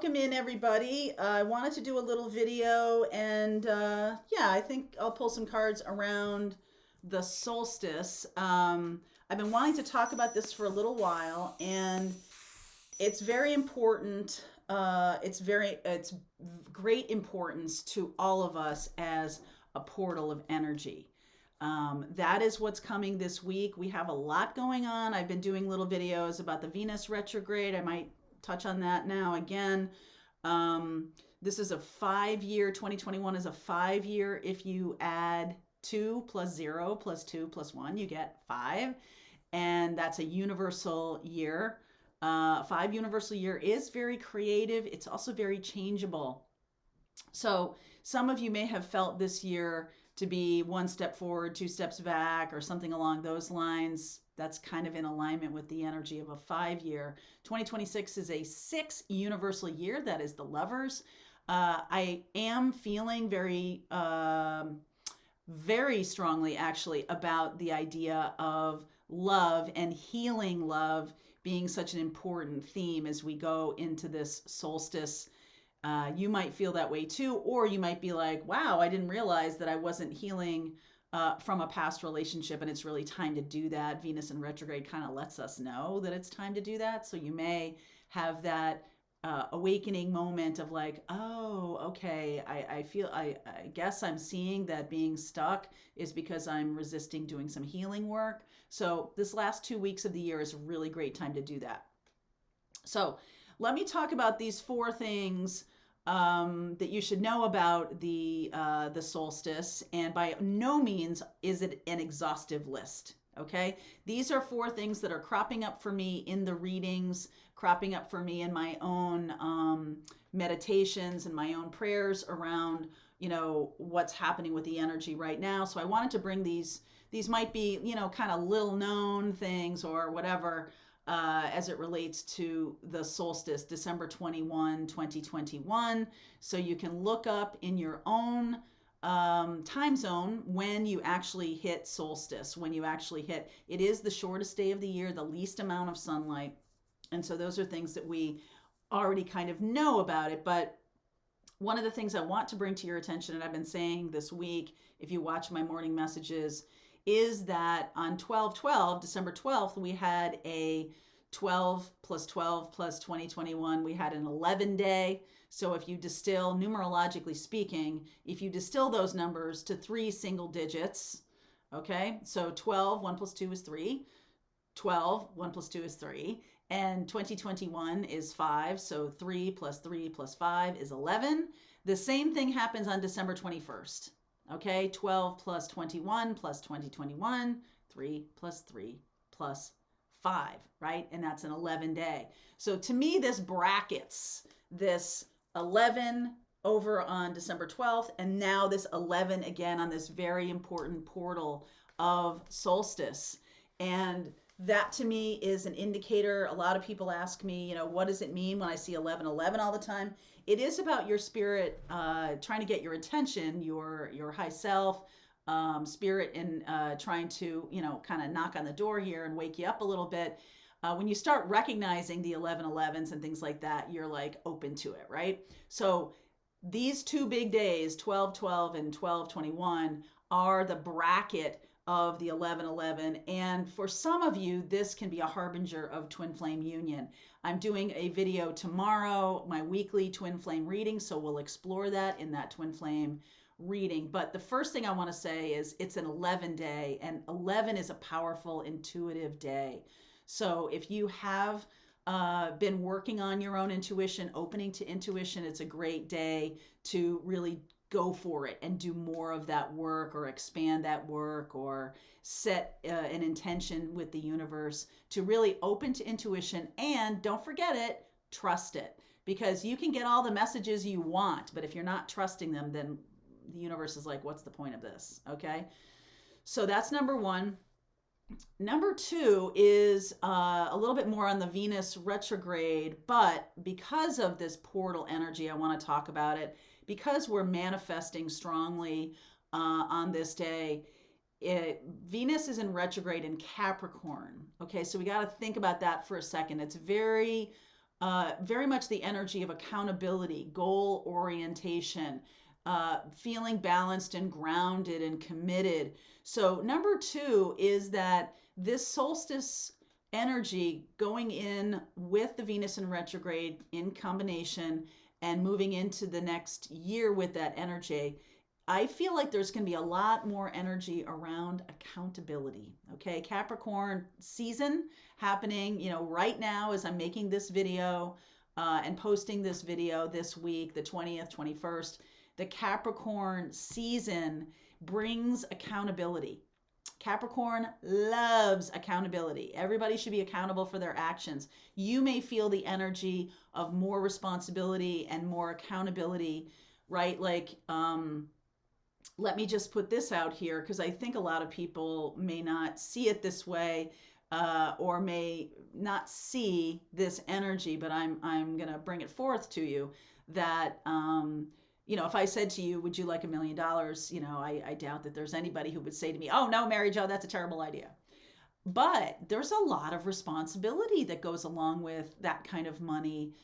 welcome in everybody. I wanted to do a little video and yeah, I think I'll pull some cards around the solstice. I've been wanting to talk about this for a little while and it's very important. It's great importance to all of us as a portal of energy. That is what's coming this week. We have a lot going on. I've been doing little videos about the Venus retrograde. I might touch on that now again. This is a 5-year, 2021 is a 5-year. If you add 2 plus 0 plus 2 plus 1, you get 5. And that's a universal year. 5 universal year is very creative. It's also very changeable. So some of you may have felt this year to be 1 step forward, 2 steps back, or something along those lines. That's kind of in alignment with the energy of a 5-year. 2026 is a 6 universal year. That is the lovers. I am feeling very strongly actually about the idea of love and healing love being such an important theme as we go into this solstice. You might feel that way too, or you might be like, wow, I didn't realize that I wasn't healing from a past relationship and it's really time to do that. Venus in retrograde kind of lets us know that it's time to do that. So you may have that awakening moment of like, oh, okay, I guess I'm seeing that being stuck is because I'm resisting doing some healing work. So this last 2 weeks of the year is a really great time to do that. So let me talk about these 4 things that you should know about the solstice. And by no means is it an exhaustive list. Okay, these are 4 things that are cropping up for me in the readings, cropping up for me in my own meditations and my own prayers around, what's happening with the energy right now. So I wanted to bring these. These might be, kind of little known things or whatever. As it relates to the solstice, December 21, 2021. So you can look up in your own time zone when you actually hit solstice, when you actually hit, it is the shortest day of the year, the least amount of sunlight. And so those are things that we already kind of know about it. But one of the things I want to bring to your attention, and I've been saying this week, if you watch my morning messages, is that on 12/12, December 12th, we had a 12 plus 12 plus 2021, we had an 11 day. So if you distill, numerologically speaking, if you distill those numbers to 3 single digits, okay, so 12, 1 plus 2 is 3, 12, 1 plus 2 is 3, and 2021 is 5, so 3 plus 5 is 11. The same thing happens on December 21st. Okay, 12 plus 21 plus 2021, 3 plus 3 plus 5, right? And that's an 11 day. So to me, this brackets this 11 over on December 12th, and now this 11 again on this very important portal of solstice. And that to me is an indicator. A lot of people ask me, what does it mean when I see 11:11 all the time? It is about your spirit trying to get your attention, your high self, spirit, and trying to, kind of knock on the door here and wake you up a little bit. When you start recognizing the 11:11s and things like that, you're like open to it, right? So these 2 big days, 12/12 and 12/21, are the bracket of the 11:11. And for some of you, this can be a harbinger of twin flame union. I'm doing a video tomorrow, my weekly twin flame reading, so we'll explore that in that twin flame reading. But the first thing I want to say is it's an 11 day, and 11 is a powerful, intuitive day. So if you have been working on your own intuition, opening to intuition, it's a great day to really go for it and do more of that work, or expand that work, or set an intention with the universe to really open to intuition. And don't forget it, trust it, because you can get all the messages you want, but if you're not trusting them, then the universe is like, what's the point of this? Okay. So that's number 1. Number 2 is a little bit more on the Venus retrograde, but because of this portal energy, I want to talk about it because we're manifesting strongly on this day. Venus is in retrograde in Capricorn. Okay, so we got to think about that for a second. It's very very much the energy of accountability, goal orientation, feeling balanced and grounded and committed. So, number two is that this solstice energy going in with the Venus in retrograde in combination and moving into the next year with that energy, I feel like there's going to be a lot more energy around accountability. Okay, Capricorn season happening, right now as I'm making this video and posting this video this week, the 20th, 21st. The Capricorn season brings accountability. Capricorn loves accountability. Everybody should be accountable for their actions. You may feel the energy of more responsibility and more accountability, right? Like, let me just put this out here because I think a lot of people may not see it this way or may not see this energy, but I'm going to bring it forth to you that, if I said to you, would you like $1 million? I doubt that there's anybody who would say to me, oh, no, Mary Jo, that's a terrible idea. But there's a lot of responsibility that goes along with that kind of money.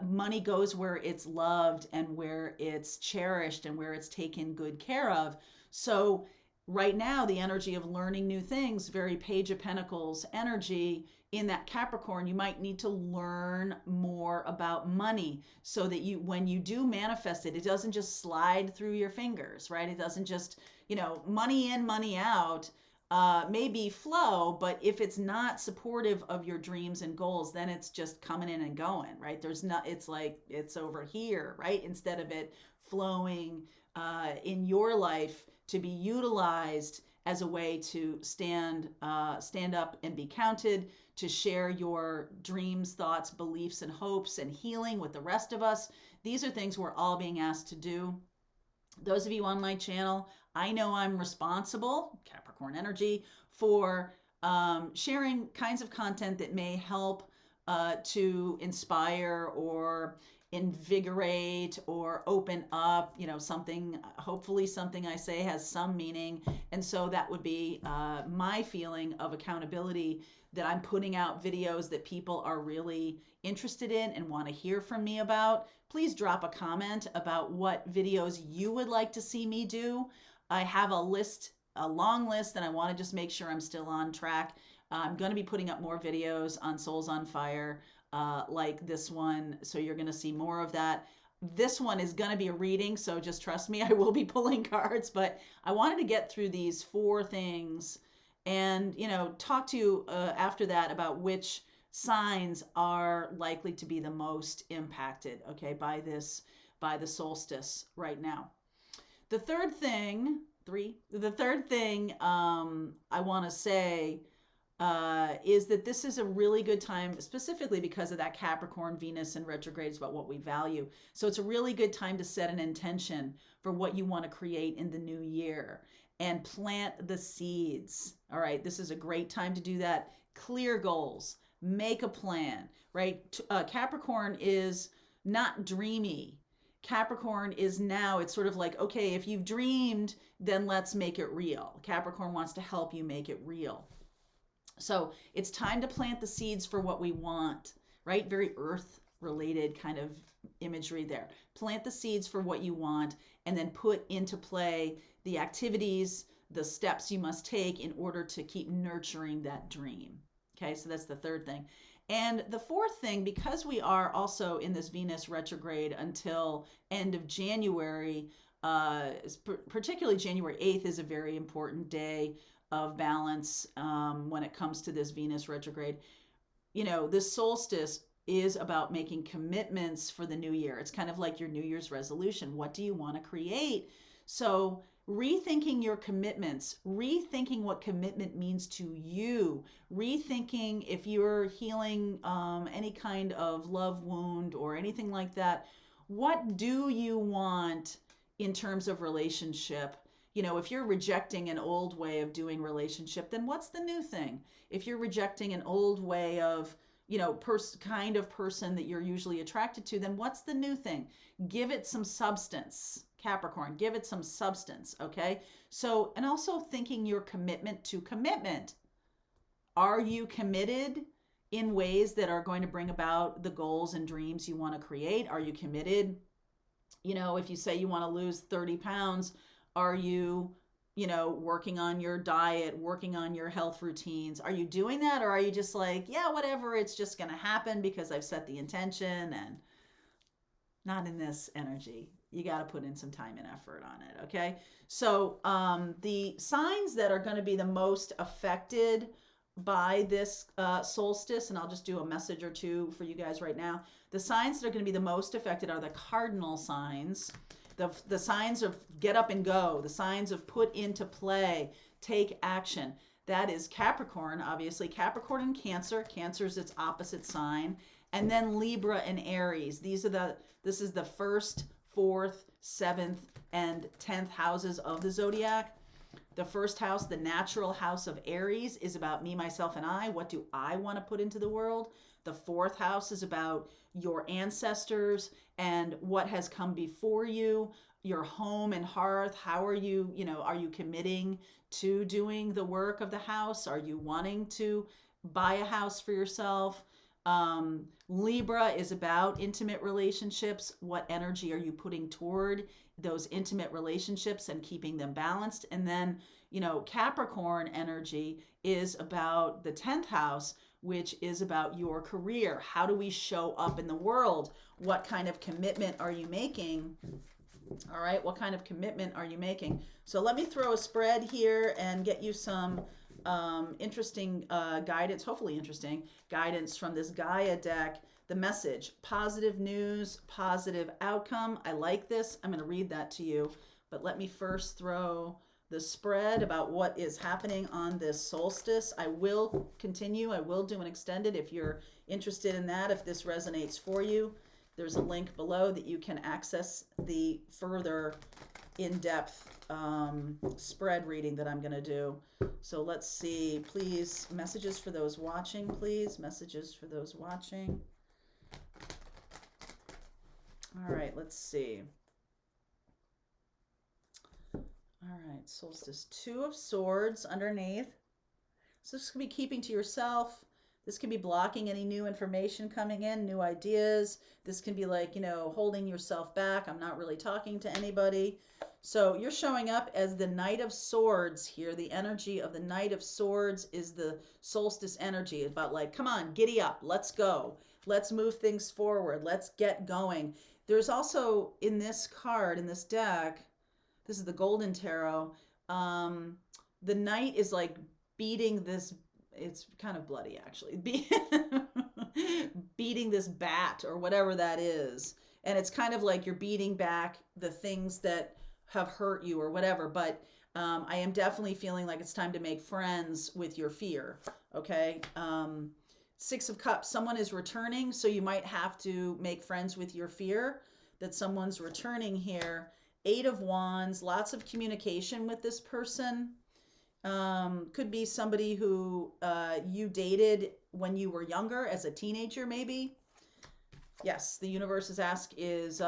Money goes where it's loved and where it's cherished and where it's taken good care of. So right now, the energy of learning new things, very Page of Pentacles energy in that Capricorn, you might need to learn more about money so that when you do manifest it, it doesn't just slide through your fingers, right? It doesn't just, money in, money out. Maybe flow, but if it's not supportive of your dreams and goals, then it's just coming in and going, right? It's like it's over here, right? Instead of it flowing in your life to be utilized as a way to stand up and be counted, to share your dreams, thoughts, beliefs, and hopes and healing with the rest of us. These are things we're all being asked to do. Those of you on my channel, I know I'm responsible, Capricorn energy, for sharing kinds of content that may help to inspire or invigorate or open up, something, hopefully something I say has some meaning. And so that would be my feeling of accountability, that I'm putting out videos that people are really interested in and want to hear from me about. Please drop a comment about what videos you would like to see me do. I have a long list, and I want to just make sure I'm still on track. I'm going to be putting up more videos on Souls on Fire like this one, so you're going to see more of that. This one is going to be a reading, so just trust me, I will be pulling cards, but I wanted to get through these 4 things and, talk to you after that about which signs are likely to be the most impacted, okay, by the solstice right now. The third thing I want to say is that this is a really good time, specifically because of that Capricorn Venus in retrograde is about what we value. So it's a really good time to set an intention for what you want to create in the new year and plant the seeds. All right, this is a great time to do that. Clear goals, make a plan, right? Capricorn is not dreamy. Capricorn is now, it's sort of like, okay, if you've dreamed, then let's make it real. Capricorn wants to help you make it real. So it's time to plant the seeds for what we want, right? Very earth related kind of imagery there. Plant the seeds for what you want and then put into play the activities, the steps you must take in order to keep nurturing that dream. Okay, so that's the third thing. And the fourth thing, because we are also in this Venus retrograde until end of January, particularly January 8th is a very important day of balance when it comes to this Venus retrograde. This solstice is about making commitments for the new year. It's kind of like your New Year's resolution. What do you want to create? So rethinking your commitments, rethinking what commitment means to you, rethinking if you're healing any kind of love wound or anything like that. What do you want in terms of relationship? If you're rejecting an old way of doing relationship, then what's the new thing? If you're rejecting an old way of, kind of person that you're usually attracted to, then what's the new thing? Give it some substance. Capricorn, give it some substance, okay? So, and also thinking your commitment to commitment. Are you committed? in ways that are going to bring about the goals and dreams you want to create? Are you committed? If you say you want to lose 30 pounds, are you, working on your diet, working on your health routines? Are you doing that? Or are you just like, yeah, whatever, it's just going to happen because I've set the intention? And not in this energy. You got to put in some time and effort on it. Okay. So the signs that are going to be the most affected by this solstice, and I'll just do a message or two for you guys right now. The signs that are going to be the most affected are the cardinal signs, the signs of get up and go, the signs of put into play, take action. That is Capricorn, obviously. Capricorn and Cancer. Cancer is its opposite sign. And then Libra and Aries. This is the first, fourth, seventh, and 10th houses of the zodiac. The first house, the natural house of Aries, is about me, myself, and I. What do I want to put into the world? The fourth house is about your ancestors and what has come before you, your home and hearth. How are you, are you committing to doing the work of the house? Are you wanting to buy a house for yourself? Libra is about intimate relationships. What energy are you putting toward those intimate relationships and keeping them balanced? And then, Capricorn energy is about the 10th house, which is about your career. How do we show up in the world? What kind of commitment are you making? All right, what kind of commitment are you making? So let me throw a spread here and get you some interesting guidance, hopefully interesting guidance from this Gaia deck. The message: positive news, positive outcome. I like this. I'm going to read that to you, but let me first throw the spread about what is happening on this solstice. I will continue. I will do an extended if you're interested in that, if this resonates for you. There's a link below that you can access the further in-depth spread reading that I'm going to do. So let's see. Please, messages for those watching, please. Messages for those watching. All right, let's see. All right, solstice. 2 of Swords underneath. So this could be keeping to yourself. This can be blocking any new information coming in, new ideas. This can be like, holding yourself back. I'm not really talking to anybody. So you're showing up as the Knight of Swords here. The energy of the Knight of Swords is the solstice energy. About like, come on, giddy up. Let's go. Let's move things forward. Let's get going. There's also in this card, in this deck, this is the Golden Tarot. The Knight is like beating this. It's kind of bloody, actually. Beating this bat or whatever that is. And it's kind of like you're beating back the things that have hurt you or whatever. But I am definitely feeling like it's time to make friends with your fear. Okay. 6 of Cups. Someone is returning. So you might have to make friends with your fear that someone's returning here. 8 of Wands. Lots of communication with this person. Could be somebody who you dated when you were younger, as a teenager, maybe. Yes, the universe is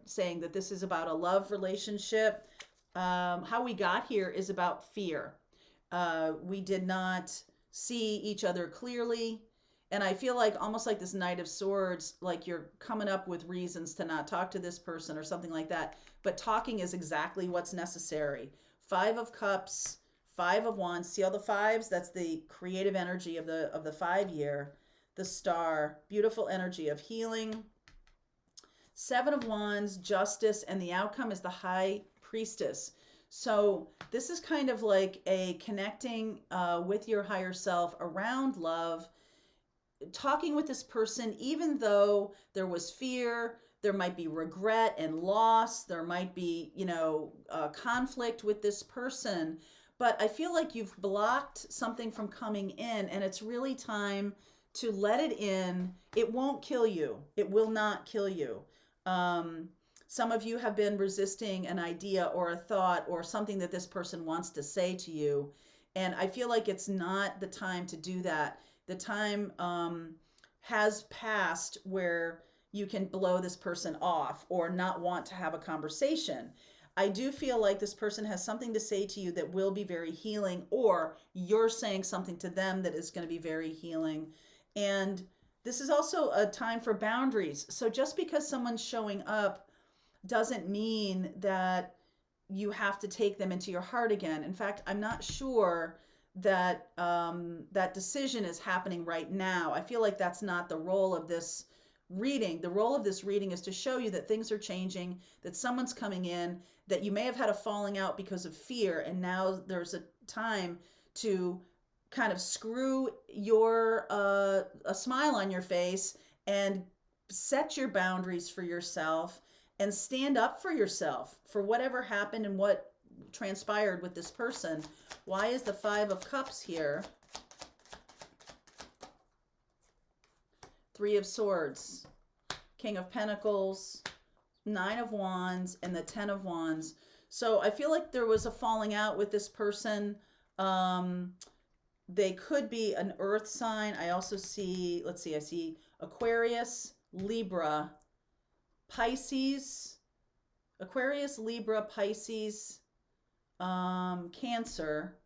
saying that this is about a love relationship. How we got here is about fear. We did not see each other clearly. And I feel like almost like this Knight of Swords, like you're coming up with reasons to not talk to this person or something like that. But talking is exactly what's necessary. 5 of Cups. 5 of Wands. See all the 5s? That's the creative energy of the 5 year. The Star. Beautiful energy of healing. 7 of Wands. Justice. And the outcome is the High Priestess. So this is kind of like a connecting with your higher self around love. Talking with this person, even though there was fear, there might be regret and loss. There might be, conflict with this person. But I feel like you've blocked something from coming in, and it's really time to let it in. It won't kill you. It will not kill you. Some of you have been resisting an idea or a thought or something that this person wants to say to you. And I feel like it's not the time to do that. The time has passed where you can blow this person off or not want to have a conversation. I do feel like this person has something to say to you that will be very healing, or you're saying something to them that is going to be very healing. And this is also a time for boundaries. So just because someone's showing up doesn't mean that you have to take them into your heart again. In fact, I'm not sure that that decision is happening right now. I feel like that's not the role of this reading. The role of this reading is to show you that things are changing, that someone's coming in, that you may have had a falling out because of fear, and now there's a time to kind of screw your a smile on your face and set your boundaries for yourself and stand up for yourself for whatever happened and what transpired with this person. Why is the Five of Cups here? Three of Swords, King of Pentacles, Nine of Wands, and the Ten of Wands. So I feel like there was a falling out with this person. They could be an earth sign. I also see, let's see, I see Aquarius, Libra, Pisces, Aquarius, Libra, Pisces, Cancer,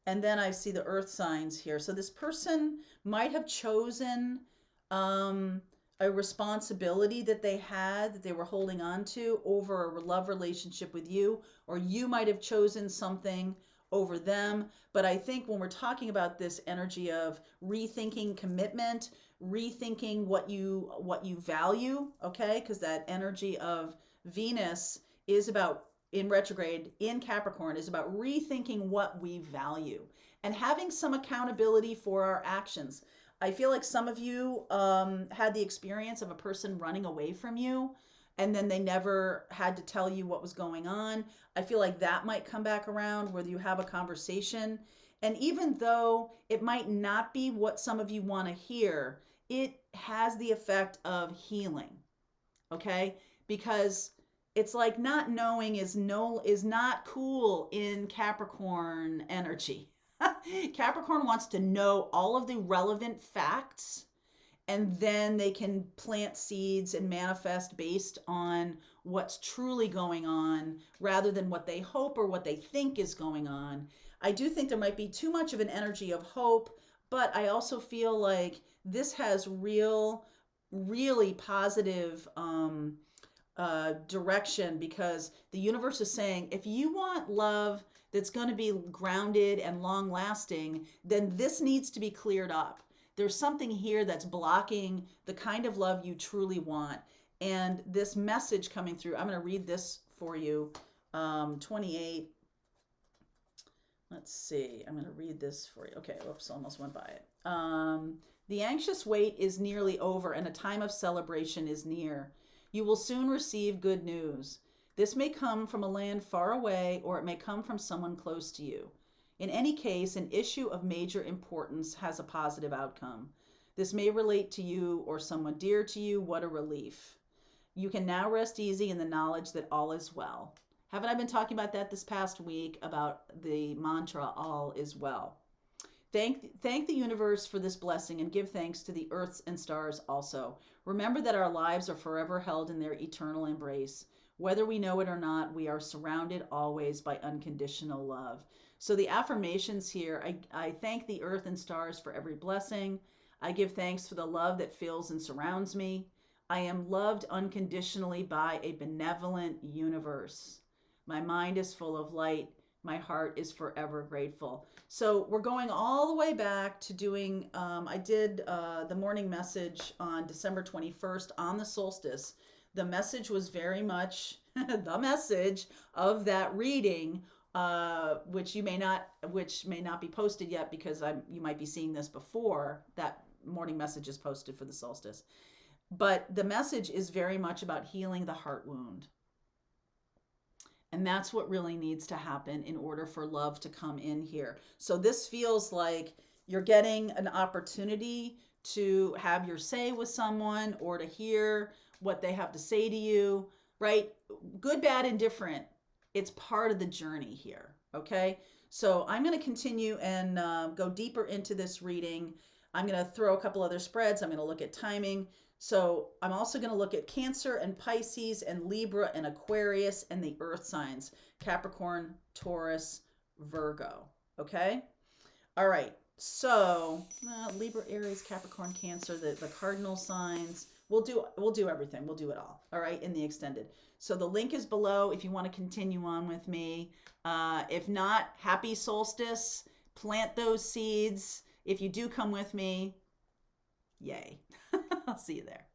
and then I see the earth signs here. So this person might have chosen a responsibility that they had, that they were holding on to over a love relationship with you, or you might have chosen something over them. But I think when we're talking about this energy of rethinking commitment, rethinking what you value, okay? Because that energy of Venus is about, in retrograde in Capricorn, is about rethinking what we value and having some accountability for our actions. I feel like some of you had the experience of a person running away from you and then they never had to tell you what was going on. I feel like that might come back around, whether you have a conversation. And even though it might not be what some of you want to hear, it has the effect of healing, okay? Because it's like not knowing is not cool in Capricorn energy. Capricorn wants to know all of the relevant facts, and then they can plant seeds and manifest based on what's truly going on rather than what they hope or what they think is going on. I do think there might be too much of an energy of hope, but I also feel like this has really positive direction, because the universe is saying if you want love that's going to be grounded and long lasting, then this needs to be cleared up. There's something here that's blocking the kind of love you truly want. And this message coming through, I'm going to read this for you. 28. Let's see. I'm going to read this for you. Okay, whoops, almost went by it. The anxious wait is nearly over and a time of celebration is near. You will soon receive good news. This may come from a land far away, or it may come from someone close to you. In any case, an issue of major importance has a positive outcome. This may relate to you or someone dear to you. What a relief. You can now rest easy in the knowledge that all is well. Haven't I been talking about that this past week, about the mantra, all is well? Thank the universe for this blessing and give thanks to the earths and stars also. Remember that our lives are forever held in their eternal embrace. Whether we know it or not, we are surrounded always by unconditional love. So the affirmations here, I thank the earth and stars for every blessing. I give thanks for the love that fills and surrounds me. I am loved unconditionally by a benevolent universe. My mind is full of light. My heart is forever grateful. So we're going all the way back to doing, I did the morning message on December 21st on the solstice. The message was very much the message of that reading, which may not be posted yet, because you might be seeing this before that morning message is posted for the solstice. But the message is very much about healing the heart wound. And that's what really needs to happen in order for love to come in here. So this feels like you're getting an opportunity to have your say with someone, or to hear what they have to say to you, right? Good, bad, and different. It's part of the journey here, okay? So I'm going to continue and go deeper into this reading. I'm going to throw a couple other spreads. I'm going to look at timing. So I'm also going to look at Cancer and Pisces and Libra and Aquarius and the earth signs, Capricorn, Taurus, Virgo. Okay? All right. So Libra, Aries, Capricorn, Cancer, the cardinal signs. We'll do everything. We'll do it all right, in the extended. So the link is below if you want to continue on with me. If not, happy solstice. Plant those seeds. If you do come with me, yay. I'll see you there.